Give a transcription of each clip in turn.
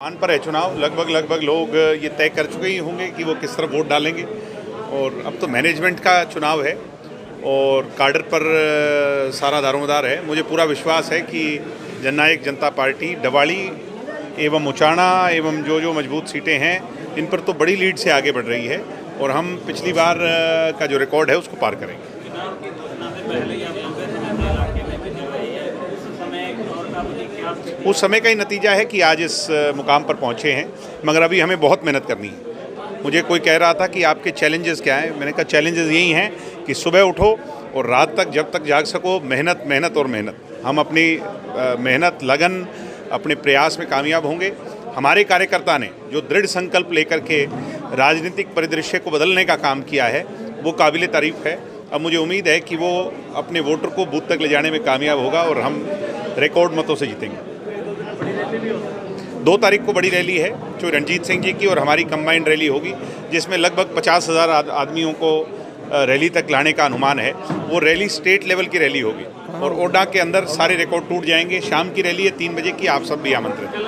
आन पर है चुनाव। लगभग लोग ये तय कर चुके ही होंगे कि वो किस तरफ वोट डालेंगे। और अब तो मैनेजमेंट का चुनाव है और काडर पर सारा दारोमदार है। मुझे पूरा विश्वास है कि जननायक जनता पार्टी डवाली एवं उचाना एवं जो मजबूत सीटें हैं इन पर तो बड़ी लीड से आगे बढ़ रही है और हम पिछली बार का जो रिकॉर्ड है उसको पार करेंगे। उस समय का ही नतीजा है कि आज इस मुकाम पर पहुंचे हैं, मगर अभी हमें बहुत मेहनत करनी है। मुझे कोई कह रहा था कि आपके चैलेंजेस क्या हैं, मैंने कहा चैलेंजेस यही हैं कि सुबह उठो और रात तक जब तक जाग सको मेहनत मेहनत और मेहनत। हम अपनी मेहनत लगन अपने प्रयास में कामयाब होंगे। हमारे कार्यकर्ता ने जो दृढ़ संकल्प लेकर के राजनीतिक परिदृश्य को बदलने का काम किया है वो काबिल तारीफ़ है। अब मुझे उम्मीद है कि वो अपने वोटर को बूथ तक ले जाने में कामयाब होगा और हम रिकॉर्ड मतों से जीतेंगे। 2 तारीख को बड़ी रैली है जो रणजीत सिंह जी की और हमारी कंबाइंड रैली होगी, जिसमें लगभग 50,000 आदमियों को रैली तक लाने का अनुमान है। वो रैली स्टेट लेवल की रैली होगी और ओडा के अंदर सारे रिकॉर्ड टूट जाएंगे। शाम की रैली है 3 बजे की, आप सब भी आमंत्रित हैं।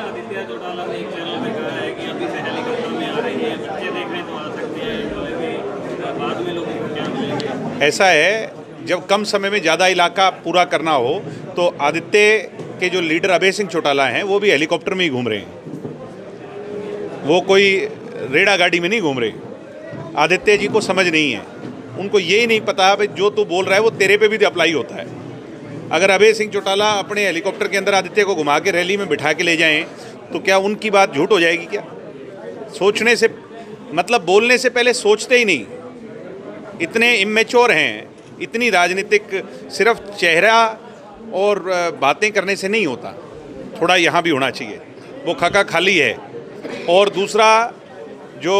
ऐसा है, जब कम समय में ज़्यादा इलाका पूरा करना हो तो आदित्य के जो लीडर अभय सिंह चौटाला हैं वो भी हेलीकॉप्टर में ही घूम रहे हैं, वो कोई रेड़ा गाड़ी में नहीं घूम रहे। आदित्य जी को समझ नहीं है, उनको ये नहीं पता भाई जो तू बोल रहा है वो तेरे पे भी अप्लाई होता है। अगर अभय सिंह चौटाला अपने हेलीकॉप्टर के अंदर आदित्य को घुमा के रैली में बिठा के ले जाएं तो क्या उनकी बात झूठ हो जाएगी? क्या सोचने से मतलब बोलने से पहले सोचते ही नहीं, इतने इमेच्योर हैं। इतनी राजनीतिक सिर्फ चेहरा और बातें करने से नहीं होता, थोड़ा यहाँ भी होना चाहिए। वो खका खाली है। और दूसरा जो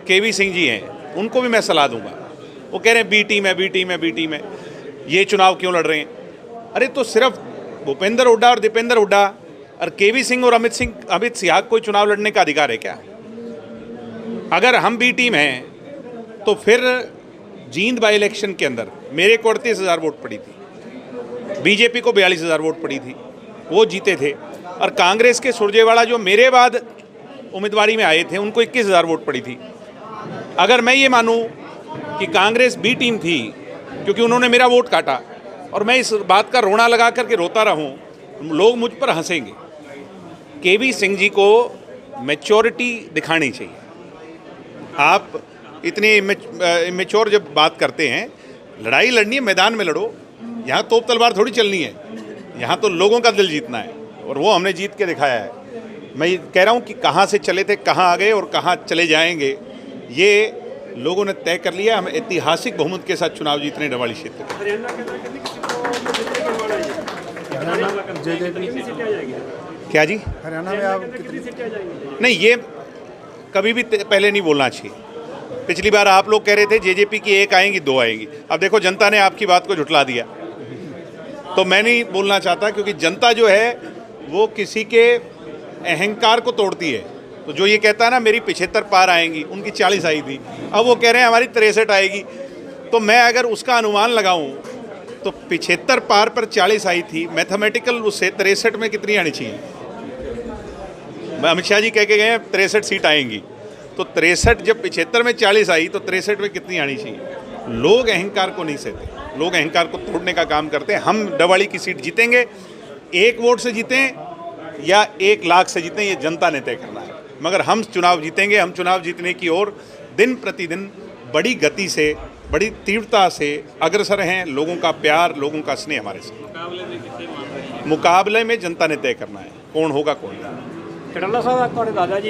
केवी सिंह जी हैं उनको भी मैं सलाह दूंगा। वो कह रहे हैं बी टीम है, ये चुनाव क्यों लड़ रहे हैं? अरे तो सिर्फ भूपेंद्र हुड्डा और दीपेंद्र हुड्डा और केवी सिंह और अमित सिंह कोई चुनाव लड़ने का अधिकार है क्या? अगर हम बी टीम हैं तो फिर जींद बाई इलेक्शन के अंदर मेरे को 38,000 वोट पड़ी थी, बीजेपी को 42,000 वोट पड़ी थी, वो जीते थे। और कांग्रेस के सुरजेवाला जो मेरे बाद उम्मीदवारी में आए थे उनको 21,000 वोट पड़ी थी। अगर मैं ये मानूं कि कांग्रेस बी टीम थी क्योंकि उन्होंने मेरा वोट काटा और मैं इस बात का रोना लगा करके रोता रहूं, लोग मुझ पर हंसेंगे। केवी सिंह जी को मैच्योरिटी दिखानी चाहिए। आप इतने इमेच्योर जब बात करते हैं, लड़ाई लड़नी है मैदान में लड़ो, यहाँ तोप तलवार थोड़ी चलनी है। यहाँ तो लोगों का दिल जीतना है और वो हमने जीत के दिखाया है। मैं ये कह रहा हूँ कि कहाँ से चले थे, कहाँ आ गए और कहाँ चले जाएंगे, ये लोगों ने तय कर लिया। हम ऐतिहासिक बहुमत के साथ चुनाव जीतने डवाली क्षेत्र में। क्या जी? हरियाणा में आप कितनी सीटें जाएंगे? नहीं, ये कभी भी पहले नहीं बोलना चाहिए। पिछली बार आप लोग कह रहे थे जेजेपी की 1 आएंगी 2 आएंगी। अब देखो जनता ने आपकी बात को झुठला दिया, तो मैं नहीं बोलना चाहता क्योंकि जनता जो है वो किसी के अहंकार को तोड़ती है। तो जो ये कहता है ना मेरी 75 पार आएंगी, उनकी 40 आई थी, अब वो कह रहे हैं हमारी 63 आएगी। तो मैं अगर उसका अनुमान लगाऊं तो 75 पार पर 40 आई थी, मैथमेटिकल उससे 63 में कितनी आनी चाहिए? अमित शाह जी कह के गए 63 सीट आएंगी, तो 63 जब 75 में 40 आई तो 63 में कितनी आनी चाहिए? लोग अहंकार को नहीं सहते, लोग अहंकार को तोड़ने का काम करते हैं। हम डवाली की सीट जीतेंगे, 1 वोट से जीतें या 1 लाख से जीतें, ये जनता ने तय करना है। मगर हम चुनाव जीतेंगे। हम चुनाव जीतने की ओर दिन प्रतिदिन बड़ी गति से, बड़ी तीव्रता से अग्रसर हैं। लोगों का प्यार, लोगों का स्नेह हमारे साथ। मुकाबले में जनता ने तय करना है कौन होगा कौन नहीं। चौटाला साहब, आपके दादाजी